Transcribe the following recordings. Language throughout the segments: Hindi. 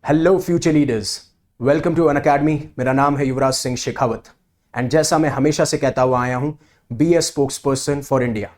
Hello future leaders, welcome to Unacademy. मेरा नाम है युवराज सिंह शेखावत एंड जैसा मैं हमेशा से कहता हुआ आया हूं, be a spokesperson for India.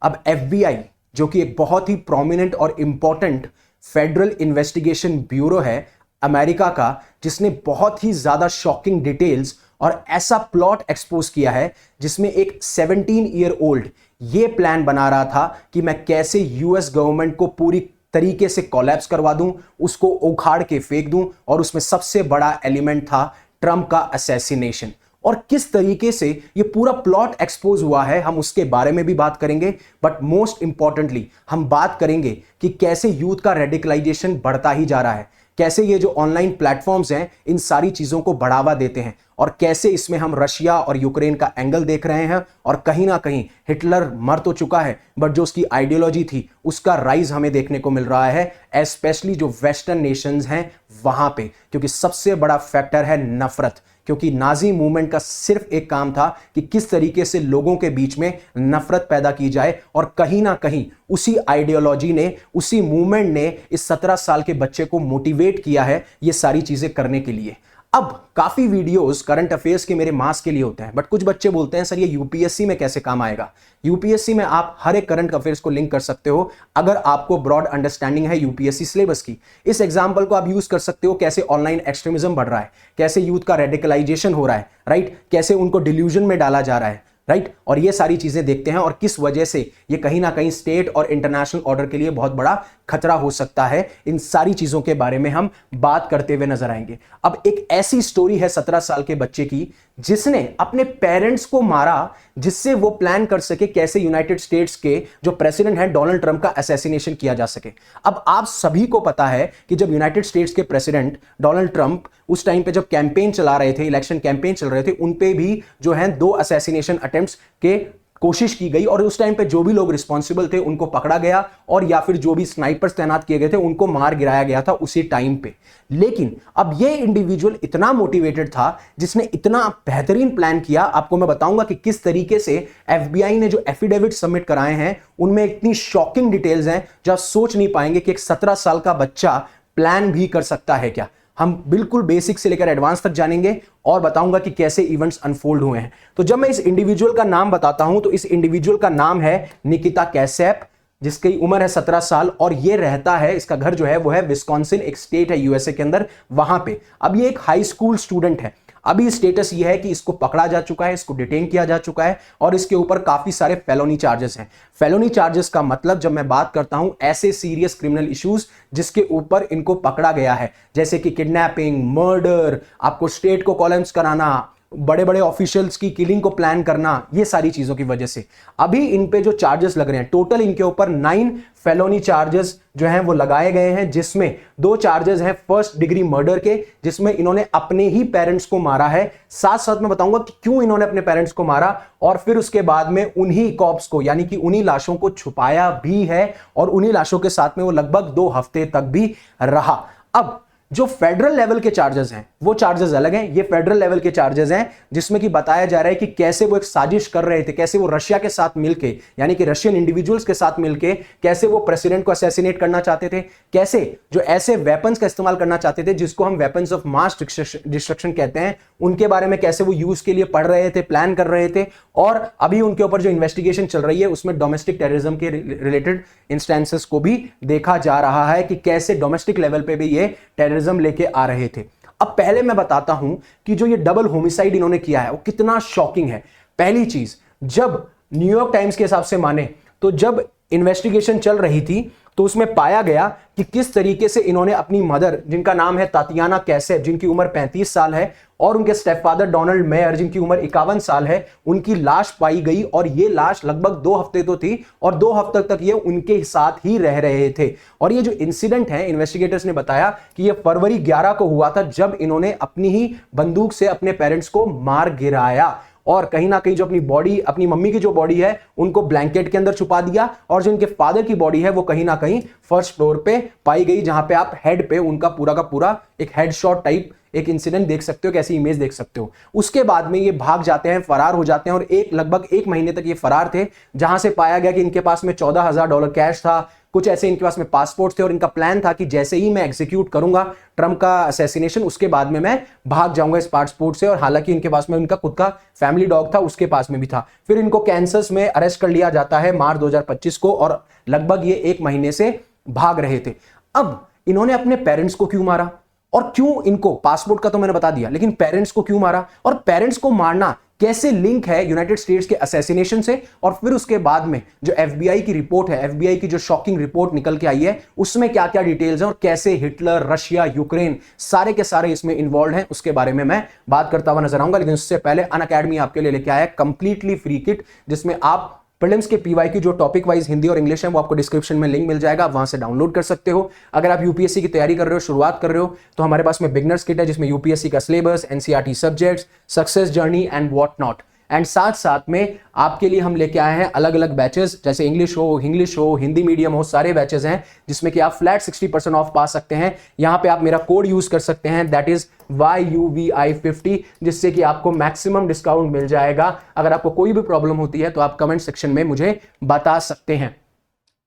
अब FBI, जो कि एक बहुत ही प्रोमिनेंट और इंपॉर्टेंट फेडरल इन्वेस्टिगेशन ब्यूरो है अमेरिका का, जिसने बहुत ही ज्यादा शॉकिंग डिटेल्स और ऐसा प्लॉट एक्सपोज किया है जिसमें एक 17 ईयर ओल्ड ये प्लान बना रहा था कि मैं कैसे यूएस गवर्नमेंट को पूरी तरीके से कोलैप्स करवा दूं, उसको उखाड़ के फेंक दूं। और उसमें सबसे बड़ा एलिमेंट था ट्रंप का असैसिनेशन। और किस तरीके से ये पूरा प्लॉट एक्सपोज हुआ है, हम उसके बारे में भी बात करेंगे। बट मोस्ट इंपॉर्टेंटली हम बात करेंगे कि कैसे यूथ का रेडिकलाइजेशन बढ़ता ही जा रहा है, कैसे ये जो ऑनलाइन प्लेटफॉर्म्स हैं इन सारी चीजों को बढ़ावा देते हैं, और कैसे इसमें हम रशिया और यूक्रेन का एंगल देख रहे हैं। और कहीं ना कहीं हिटलर मर तो चुका है, बट जो उसकी आइडियोलॉजी थी उसका राइज हमें देखने को मिल रहा है, स्पेशली जो वेस्टर्न नेशंस हैं वहां पे। क्योंकि सबसे बड़ा फैक्टर है नफरत, क्योंकि नाजी मूवमेंट का सिर्फ एक काम था कि किस तरीके से लोगों के बीच में नफरत पैदा की जाए। और कहीं ना कहीं उसी आइडियोलॉजी ने, उसी मूवमेंट ने इस 17 साल के बच्चे को मोटिवेट किया है ये सारी चीजें करने के लिए। अब काफी वीडियोस करंट अफेयर्स के मेरे मास के लिए होते हैं, बट कुछ बच्चे बोलते हैं सर ये यूपीएससी में कैसे काम आएगा। यूपीएससी में आप हर एक करंट अफेयर्स को लिंक कर सकते हो अगर आपको ब्रॉड अंडरस्टैंडिंग है यूपीएससी सिलेबस की। इस एग्जांपल को आप यूज कर सकते हो, कैसे ऑनलाइन एक्सट्रीमिज्म बढ़ रहा है, कैसे यूथ का रेडिकलाइजेशन हो रहा है, राइट, कैसे उनको डिल्यूजन में डाला जा रहा है, राइट। और ये सारी चीजें देखते हैं और किस वजह से ये कहीं ना कहीं स्टेट और इंटरनेशनल ऑर्डर के लिए बहुत बड़ा खतरा हो सकता है। इन सारी चीजों के बारे में हम बात करते हुए नजर आएंगे। अब एक ऐसी स्टोरी है 17 साल के बच्चे की जिसने अपने पेरेंट्स को मारा, जिससे वो प्लान कर सके कैसे यूनाइटेड स्टेट्स के जो प्रेसिडेंट हैं डोनाल्ड ट्रंप का असैसिनेशन किया जा सके। अब आप सभी को पता है कि जब यूनाइटेड स्टेट्स के प्रेसिडेंट डोनाल्ड ट्रंप उस टाइम पे जब कैंपेन चला रहे थे, इलेक्शन कैंपेन चल रहे थे, उन पे भी जो है 2 असैसिनेशन अटेम्प्ट्स के कोशिश की गई। और उस टाइम पे जो भी लोग रिस्पॉन्सिबल थे उनको पकड़ा गया, और या फिर जो भी स्नाइपर्स तैनात किए गए थे उनको मार गिराया गया था उसी टाइम पे। लेकिन अब ये इंडिविजुअल इतना मोटिवेटेड था, जिसने इतना बेहतरीन प्लान किया। आपको मैं बताऊंगा कि किस तरीके से FBI ने जो एफिडेविट सबमिट कराए हैं उनमें इतनी शॉकिंग डिटेल्स हैं जो आप सोच नहीं पाएंगे कि एक 17 साल का बच्चा प्लान भी कर सकता है क्या। हम बिल्कुल बेसिक से लेकर एडवांस तक जानेंगे और बताऊंगा कि कैसे इवेंट्स अनफोल्ड हुए हैं। तो जब मैं इस इंडिविजुअल का नाम बताता हूं तो इस इंडिविजुअल का नाम है निकिता कैसेप, जिसकी उम्र है 17 साल, और ये रहता है, इसका घर जो है वो है विस्कॉन्सिन, एक स्टेट है यूएसए के अंदर, वहां पे। अब ये एक हाई स्कूल स्टूडेंट है। अभी स्टेटस ये है कि इसको पकड़ा जा चुका है, इसको डिटेन किया जा चुका है, और इसके ऊपर काफी सारे फेलोनी चार्जेस हैं। फेलोनी चार्जेस का मतलब, जब मैं बात करता हूं ऐसे सीरियस क्रिमिनल इश्यूज जिसके ऊपर इनको पकड़ा गया है, जैसे कि किडनैपिंग, मर्डर, आपको स्टेट को कोलैप्स कराना, बड़े बड़े ऑफिशियल्स की किलिंग को प्लान करना, ये सारी चीजों की वजह से अभी इन पे जो चार्जेस लग रहे हैं, टोटल इनके ऊपर 9 फेलोनी चार्जेस जो हैं वो लगाए गए हैं, जिसमें 2 चार्जेस हैं फर्स्ट डिग्री मर्डर के, जिसमें इन्होंने अपने ही पेरेंट्स को मारा है। साथ साथ मैं बताऊंगा कि क्यों इन्होंने अपने पेरेंट्स को मारा, और फिर उसके बाद में उन्हीं कॉप्स को, यानी कि उन्हीं लाशों को छुपाया भी है, और उन्हीं लाशों के साथ में वो लगभग 2 हफ्ते तक भी रहा। अब जो फेडरल लेवल के चार्जेस हैं वो चार्जेस अलग हैं। ये फेडरल लेवल के चार्जेस हैं जिसमें कि बताया जा रहा है कि कैसे वो एक साजिश कर रहे थे, कैसे वो रशिया के साथ मिलके, यानी कि रशियन इंडिविजुअल्स के साथ मिलके कैसे वो प्रेसिडेंट को असैसिनेट करना चाहते थे, कैसे जो ऐसे वेपन्स का इस्तेमाल करना चाहते थे जिसको हम वेपन्स ऑफ मास डिस्ट्रक्शन कहते हैं, उनके बारे में कैसे वो यूज के लिए पढ़ रहे थे, प्लान कर रहे थे। और अभी उनके ऊपर जो इन्वेस्टिगेशन चल रही है उसमें डोमेस्टिक टेररिज्म के रिलेटेड इंस्टेंसेस को भी देखा जा रहा है कि कैसे डोमेस्टिक लेवल पे भी ये टेररिज्म लेके आ रहे थे। अब पहले मैं बताता हूं कि जो ये डबल होमिसाइड इन्होंने किया है वो कितना शॉकिंग है। पहली चीज, जब न्यूयॉर्क टाइम्स के हिसाब से माने तो जब इन्वेस्टिगेशन चल रही थी तो उसमें पाया गया कि किस तरीके से इन्होंने अपनी मदर, जिनका नाम है तातियाना कैसेप, जिनकी उम्र 35 साल है, और उनके स्टेपफादर डोनाल्ड मेयर, जिनकी उम्र 51 साल है, उनकी लाश पाई गई। और ये लाश लगभग 2 हफ्ते तो थी, और 2 हफ्ते तक ये उनके साथ ही रह रहे थे। और ये जो इंसिडेंट है, इन्वेस्टिगेटर्स ने बताया कि ये फरवरी 11 को हुआ था, जब इन्होंने अपनी ही बंदूक से अपने पेरेंट्स को मार गिराया। और कहीं ना कहीं जो अपनी बॉडी, अपनी मम्मी की जो बॉडी है उनको ब्लैंकेट के अंदर छुपा दिया, और जो उनके फादर की बॉडी है वो कहीं ना कहीं फर्स्ट फ्लोर पे पाई गई, जहां पे आप हेड पे उनका पूरा का पूरा एक हेडशॉट टाइप एक इंसिडेंट देख सकते हो, कैसी इमेज देख सकते हो। उसके बाद में ये भाग जाते हैं, फरार हो जाते हैं, और लगभग 1 महीने तक ये फरार थे, जहां से पाया गया कि इनके पास में $14,000 कैश था, कुछ ऐसे इनके पास में पासपोर्ट थे और इनका प्लान था कि जैसे ही मैं एग्जीक्यूट करूंगा ट्रंप का असैसिनेशन, उसके बाद में मैं भाग जाऊंगा इस पासपोर्ट से। और हालांकि इनके पास में उनका खुद का फैमिली डॉग था, उसके पास में भी था। फिर इनको कैंसस में अरेस्ट कर लिया जाता है मार्च 2025 को, और लगभग ये 1 महीने से भाग रहे थे। अब इन्होंने अपने पेरेंट्स को क्यों मारा और क्यों इनको, पासपोर्ट का तो मैंने बता दिया, लेकिन पेरेंट्स को क्यों मारा और पेरेंट्स को मारना कैसे लिंक है यूनाइटेड स्टेट्स के असैसिनेशन से। और फिर उसके बाद में जो एफबीआई की रिपोर्ट है, एफबीआई की जो शॉकिंग रिपोर्ट निकल के आई है, उसमें क्या क्या डिटेल्स हैं और कैसे हिटलर, रशिया, यूक्रेन सारे के सारे इसमें इन्वॉल्व हैं, उसके बारे में मैं बात करता हुआ नजर आऊंगा। लेकिन उससे पहले अनअकैडमी आपके लिए लेके आया है कंप्लीटली फ्री किट, जिसमें आप प्रीलिम्स के पीवाई की जो टॉपिक वाइज हिंदी और इंग्लिश है वो आपको डिस्क्रिप्शन में लिंक मिल जाएगा, आप वहां से डाउनलोड कर सकते हो। अगर आप यूपीएससी की तैयारी कर रहे हो, शुरुआत कर रहे हो, तो हमारे पास में बिगनर्स किट है जिसमें यूपीएससी का syllabus, NCERT subjects, success journey and what not. And साथ साथ में आपके लिए हम लेके आए हैं अलग अलग बैचेस, जैसे इंग्लिश हो, हिंदी मीडियम हो, सारे बैचेस हैं जिसमें कि आप फ्लैट 60% ऑफ पा सकते हैं। यहां पे आप मेरा कोड यूज कर सकते हैं, दैट इज YUVI50, जिससे कि आपको मैक्सिमम डिस्काउंट मिल जाएगा। अगर आपको कोई भी प्रॉब्लम होती है तो आप कमेंट सेक्शन में मुझे बता सकते हैं।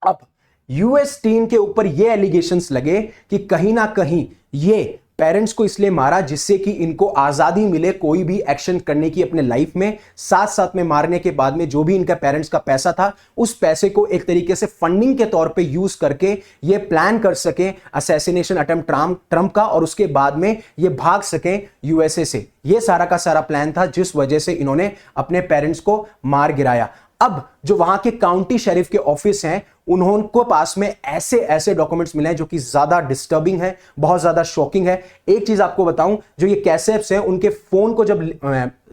अब यूएस टीम के ऊपर ये एलिगेशंस लगे कि कहीं ना कहीं ये पेरेंट्स को इसलिए मारा जिससे कि इनको आजादी मिले कोई भी एक्शन करने की अपने लाइफ में। साथ साथ में मारने के बाद में जो भी इनका पेरेंट्स का पैसा था, उस पैसे को एक तरीके से फंडिंग के तौर पे यूज करके ये प्लान कर सके असैसिनेशन अटेम्प्ट ट्रंप का, और उसके बाद में ये भाग सके यूएसए से। ये सारा का सारा प्लान था जिस वजह से इन्होंने अपने पेरेंट्स को मार गिराया। अब जो वहां के काउंटी शेरिफ के ऑफिस हैं, उन्होंने पास में ऐसे ऐसे डॉक्यूमेंट्स मिले हैं जो कि ज्यादा डिस्टर्बिंग है, बहुत ज्यादा शॉकिंग है। एक चीज आपको बताऊं, जो ये कैसेप्स हैं, उनके फोन को जब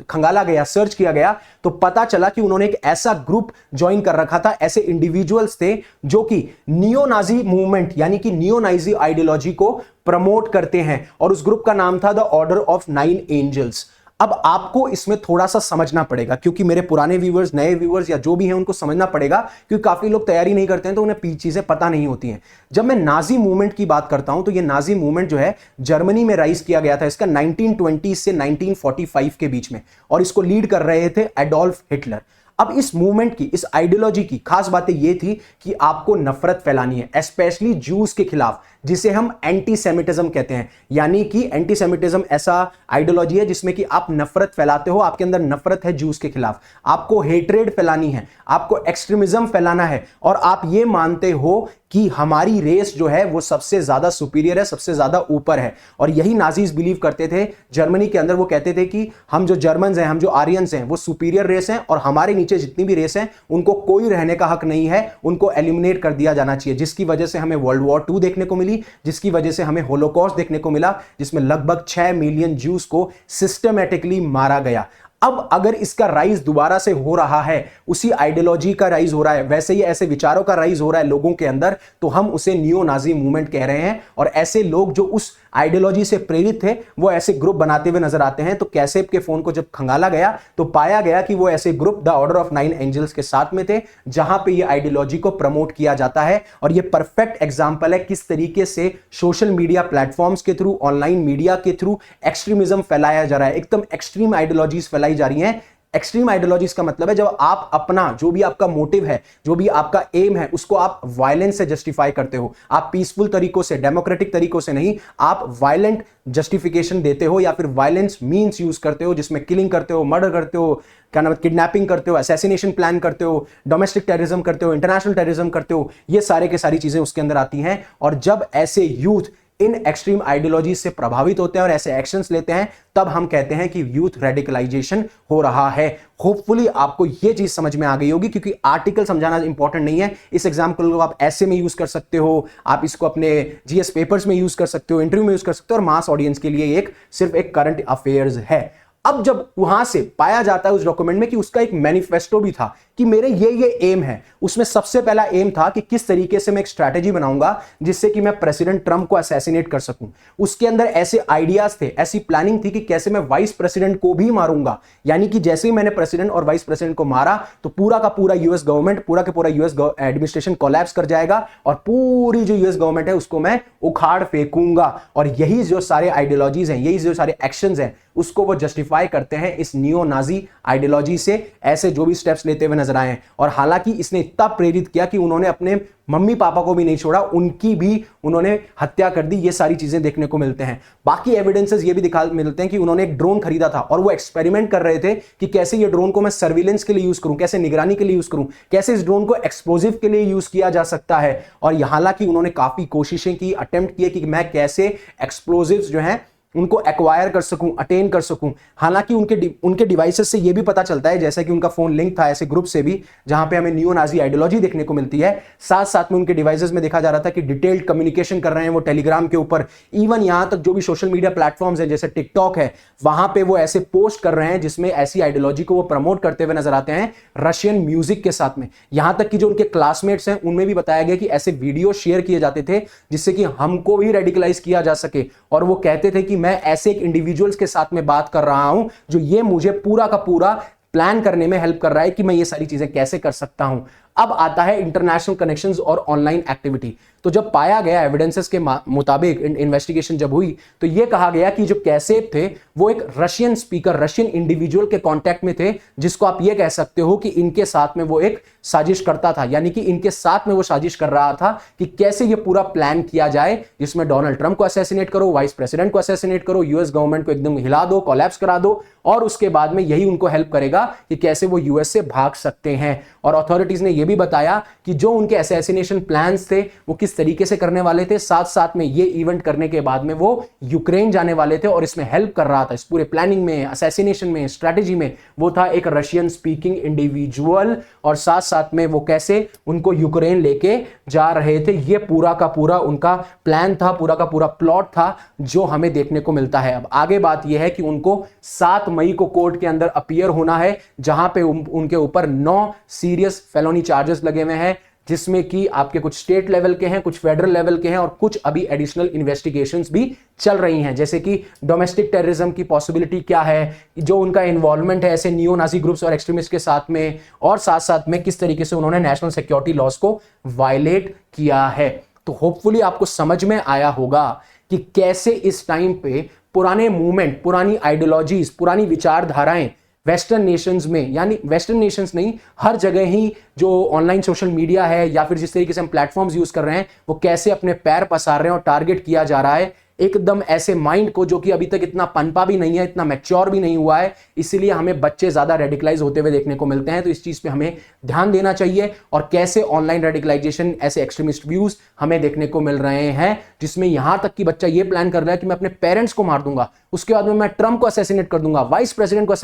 खंगाला गया, सर्च किया गया, तो पता चला कि उन्होंने एक ऐसा ग्रुप ज्वाइन कर रखा था, ऐसे इंडिविजुअल्स थे जो कि नियो नाजी मूवमेंट यानी कि नियो नाजी आइडियोलॉजी को प्रमोट करते हैं, और उस ग्रुप का नाम था द ऑर्डर ऑफ 9 एंजल्स। अब आपको इसमें थोड़ा सा समझना पड़ेगा, क्योंकि मेरे पुराने व्यूअर्स, नए व्यूअर्स या जो भी हैं, उनको समझना पड़ेगा, क्योंकि काफी लोग तैयारी नहीं करते हैं तो उन्हें चीजें पता नहीं होती हैं। जब मैं नाजी मूवमेंट की बात करता हूं तो ये नाजी मूवमेंट जो है जर्मनी में राइज किया गया था, इसका 1920 से 1945 के बीच में, और इसको लीड कर रहे थे एडोल्फ हिटलर। अब इस मूवमेंट की, इस आइडियोलॉजी की खास बातें यह थी कि आपको नफरत फैलानी है, स्पेशली जूस के खिलाफ, जिसे हम एंटीसेमिटिज्म कहते हैं। यानी कि एंटीसेमिटिज्म ऐसा आइडियोलॉजी है जिसमें कि आप नफरत फैलाते हो, आपके अंदर नफरत है जूस के खिलाफ, आपको हेट्रेड फैलानी है, आपको एक्सट्रीमिज्म फैलाना है, और आप ये मानते हो कि हमारी रेस जो है वो सबसे ज्यादा सुपीरियर है, सबसे ज्यादा ऊपर है। और यही नाजीज बिलीव करते थे जर्मनी के अंदर। वो कहते थे कि हम जो जर्मन्स हैं, हम जो आर्यंस हैं, वो सुपीरियर रेस हैं, और हमारे नीचे जितनी भी रेस हैं उनको कोई रहने का हक नहीं है, उनको एलिमिनेट कर दिया जाना चाहिए। जिसकी वजह से हमें वर्ल्ड वॉर 2 देखने को मिली, जिसकी वजह से हमें होलोकॉस्ट देखने को मिला, जिसमें लगभग 6 मिलियन ज्यूस को सिस्टमैटिकली मारा गया। अब अगर इसका राइज दोबारा से हो रहा है, उसी आइडियोलॉजी का राइज हो रहा है, वैसे ही ऐसे विचारों का राइज हो रहा है लोगों के अंदर, तो हम उसे नियो नाजी मूवमेंट कह रहे हैं। और ऐसे लोग जो उस आइडियोलॉजी से प्रेरित थे, वो ऐसे ग्रुप बनाते हुए नजर आते हैं। तो कैसेप के फोन को जब खंगाला गया तो पाया गया कि वो ऐसे group the order of 9 angels के साथ में थे, जहां पे ये आइडियोलॉजी को प्रमोट किया जाता है। और ये परफेक्ट एग्जांपल है किस तरीके से सोशल मीडिया प्लेटफॉर्म्स के थ्रू, ऑनलाइन मीडिया के थ्रू एक्सट्रीमिज्म फैलाया जा रहा है, एकदम एक्सट्रीम आइडियोलॉजीज फैलाई जा रही हैं। एक्सट्रीम आइडियोलॉजीज का मतलब है जब आप अपना, जो भी आपका मोटिव है, जो भी आपका एम है, उसको आप वायलेंस से जस्टिफाई करते हो। आप पीसफुल तरीकों से, डेमोक्रेटिक तरीकों से नहीं, आप वायलेंट जस्टिफिकेशन देते हो, या फिर वायलेंस मीन्स यूज करते हो, जिसमें किलिंग करते हो, मर्डर करते हो, क्या नाम है, किडनैपिंग करते हो, असैसिनेशन प्लान करते हो, डोमेस्टिक टेररिज्म करते हो, इंटरनेशनल टेररिज्म करते हो। ये सारे के सारी चीजें उसके अंदर आती हैं। और जब ऐसे यूथ इन एक्सट्रीम आइडियोलॉजी से प्रभावित होते हैं और ऐसे एक्शंस लेते हैं, तब हम कहते हैं कि यूथ रेडिकलाइजेशन हो रहा है। होपफुली आपको यह चीज समझ में आ गई होगी, क्योंकि आर्टिकल समझाना इंपॉर्टेंट नहीं है। इस एग्जांपल को आप ऐसे में यूज कर सकते हो, आप इसको अपने जीएस पेपर्स में यूज कर सकते हो, इंटरव्यू में यूज कर सकते हो, और मास ऑडियंस के लिए सिर्फ एक करंट अफेयर्स है। अब जब वहां से पाया जाता है उस डॉक्यूमेंट में कि उसका एक मैनिफेस्टो भी था कि मेरे ये एम है, उसमें सबसे पहला एम था कि किस तरीके से मैं एक स्ट्रैटेजी बनाऊंगा जिससे कि मैं प्रेसिडेंट ट्रंप को असैसिनेट कर सकूं। उसके अंदर ऐसे आइडियाज थे, ऐसी प्लानिंग थी कि कैसे मैं वाइस प्रेसिडेंट को भी मारूंगा। यानी कि जैसे ही मैंने प्रेसिडेंट और वाइस प्रेसिडेंट को मारा तो पूरा का पूरा यूएस गवर्नमेंट, पूरा का पूरा यूएस एडमिनिस्ट्रेशन कोलैप्स कर जाएगा, और पूरी जो यूएस गवर्नमेंट है उसको मैं उखाड़ फेंकूंगा। और यही जो सारे आइडियोलॉजीज हैं, यही जो सारे एक्शंस हैं, उसको वो जस्टिफाई करते हैं इस नियो नाजी आइडियोलॉजी से। ऐसे जो भी स्टेप्स लेते हुए नजर नजर आए हैं। और हालांकि इसने इतना प्रेरित किया कि उन्होंने अपने मम्मी पापा को भी नहीं छोड़ा, उनकी भी उन्होंने हत्या कर दी। ये सारी चीजें देखने को मिलते हैं। बाकी एविडेंसेस ये भी दिखा मिलते हैं कि उन्होंने एक ड्रोन खरीदा था और वो एक्सपेरिमेंट कर रहे थे कि कैसे ये ड्रोन को मैं सर्विलेंस के लिए यूज करूं, कैसे निगरानी के लिए यूज करूं, कैसे इस ड्रोन को एक्सप्लोजिव के लिए यूज किया जा सकता है। और हालांकि उन्होंने काफी कोशिशें की, अटेम्प्ट किए कि मैं कैसे एक्सप्लोजिव्स जो हैं उनको एक्वायर कर सकूं, अटेन कर सकूं। हालांकि उनके डिवाइसेस से यह भी पता चलता है, जैसे कि उनका फोन लिंक था ऐसे ग्रुप से भी जहां पे हमें नियो नाजी आइडियोलॉजी देखने को मिलती है। साथ साथ में उनके डिवाइसेस में देखा जा रहा था कि डिटेल्ड कम्युनिकेशन कर रहे हैं वो टेलीग्राम के ऊपर। इवन यहां तक जो भी सोशल मीडिया प्लेटफॉर्म्स है जैसे टिकटॉक है, वहां पे वो ऐसे पोस्ट कर रहे हैं जिसमें ऐसी आइडियोलॉजी को वो प्रमोट करते हुए नजर आते हैं रशियन म्यूजिक के साथ में। यहां तक कि जो उनके क्लासमेट्स हैं उनमें भी बताया गया कि ऐसे वीडियो शेयर किए जाते थे जिससे कि हमको भी रेडिकलाइज किया जा सके। और वो कहते थे कि मैं ऐसे एक इंडिविजुअल्स के साथ में बात कर रहा हूं जो ये मुझे पूरा का पूरा प्लान करने में हेल्प कर रहा है कि मैं ये सारी चीजें कैसे कर सकता हूं। अब आता है इंटरनेशनल कनेक्शंस और ऑनलाइन एक्टिविटी। तो जब पाया गया एविडेंसेस के मुताबिक इन्वेस्टिगेशन जब हुई तो यह कहा गया कि जो कैसेब थे वो एक रशियन स्पीकर, रशियन इंडिविजुअल के कांटेक्ट में थे, जिसको आप ये कह सकते हो कि इनके साथ में वो एक साजिश करता था। यानी कि इनके साथ में वो साजिश कर रहा था कि कैसे ये पूरा प्लान किया जाए जिसमें डोनाल्ड ट्रंप को असैसिनेट करो, वाइस प्रेसिडेंट को असैसिनेट करो, यूएस गवर्नमेंट को एकदम हिला दो, कोलैप्स करा दो, और उसके बाद में यही उनको हेल्प करेगा कि कैसे वो यूएस से भाग सकते हैं। और अथॉरिटीज ने यह भी बताया कि जो उनके असैसिनेशन प्लान्स थे वो किस तरीके से करने वाले थे। साथ साथ में ये इवेंट करने के बाद में वो यूक्रेन जाने वाले थे और इसमें हेल्प कर रहा था, इस पूरे प्लानिंग में, असैसिनेशन में, स्ट्रेटेजी में वो था एक रशियन स्पीकिंग इंडिविजुअल। और साथ साथ में वो कैसे उनको यूक्रेन लेके जा रहे थे, ये पूरा का पूरा उनका प्लान था, पूरा का पूरा प्लॉट था जो हमें देखने को मिलता है। अब आगे बात यह है कि उनको 7 मई को कोर्ट के अंदर अपीयर होना है, जहां पे उनके ऊपर 9 सीरियस फेलोनी चार्जेस लगे हुए हैं, जिसमें कि आपके कुछ स्टेट लेवल के हैं, कुछ फेडरल लेवल के हैं और कुछ अभी एडिशनल इन्वेस्टिगेशंस भी चल रही हैं, जैसे कि डोमेस्टिक टेररिज्म की पॉसिबिलिटी क्या है, जो उनका इन्वॉल्वमेंट है ऐसे नियो नाजी ग्रुप्स और एक्सट्रीमिस्ट के साथ में, और साथ साथ में किस तरीके से उन्होंने नेशनल सिक्योरिटी लॉज को वायलेट किया है। तो होपफुली आपको समझ में आया होगा कि कैसे इस टाइम पे पुराने मूवमेंट, पुरानी आइडियोलॉजीज, पुरानी विचारधाराएं वेस्टर्न नेशंस में, यानी वेस्टर्न नेशंस नहीं, हर जगह ही जो ऑनलाइन सोशल मीडिया है या फिर जिस तरीके से हम प्लेटफॉर्म्स यूज कर रहे हैं वो कैसे अपने पैर पसार रहे हैं और टारगेट किया जा रहा है एकदम ऐसे माइंड को जो कि अभी तक इतना पनपा भी नहीं है, इतना मैच्योर भी नहीं हुआ है। इसीलिए हमें बच्चे ज्यादा रेडिकलाइज होते हुए देखने को मिलते हैं। तो इस चीज पे हमें ध्यान देना चाहिए और कैसे ऑनलाइन रेडिकलाइजेशन, ऐसे एक्सट्रीमिस्ट व्यूज हमें देखने को मिल रहे हैं, जिसमें यहां तक कि बच्चा ये प्लान कर रहा है कि मैं अपने पेरेंट्स को मार दूंगा, उसके बाद में मैं ट्रंप को असैसिनेट कर दूंगा, वाइस प्रेसिडेंट को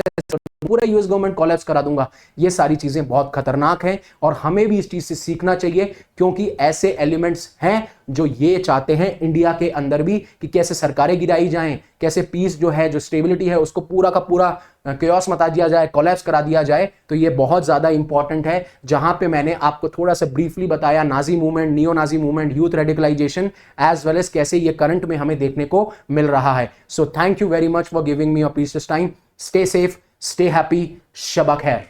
पूरा यूएस गवर्नमेंट कोलैप्स करा दूंगा। ये सारी चीजें बहुत खतरनाक हैं और हमें भी इस चीज से सीखना चाहिए, क्योंकि ऐसे एलिमेंट्स हैं जो ये चाहते हैं इंडिया के अंदर भी कि कैसे सरकारें गिराई जाएं, कैसे पीस जो है, जो स्टेबिलिटी है उसको पूरा का पूरा केओस मचा दिया जाए, कोलैप्स करा दिया जाए। तो ये बहुत ज्यादा इंपॉर्टेंट है, जहां पे मैंने आपको थोड़ा सा ब्रीफली बताया Nazi movement, neo Nazi movement, youth radicalisation as well as कैसे ये करंट में हमें देखने को मिल रहा है। So thank you very much for giving me your precious time. Stay safe, stay happy, शबा खैर।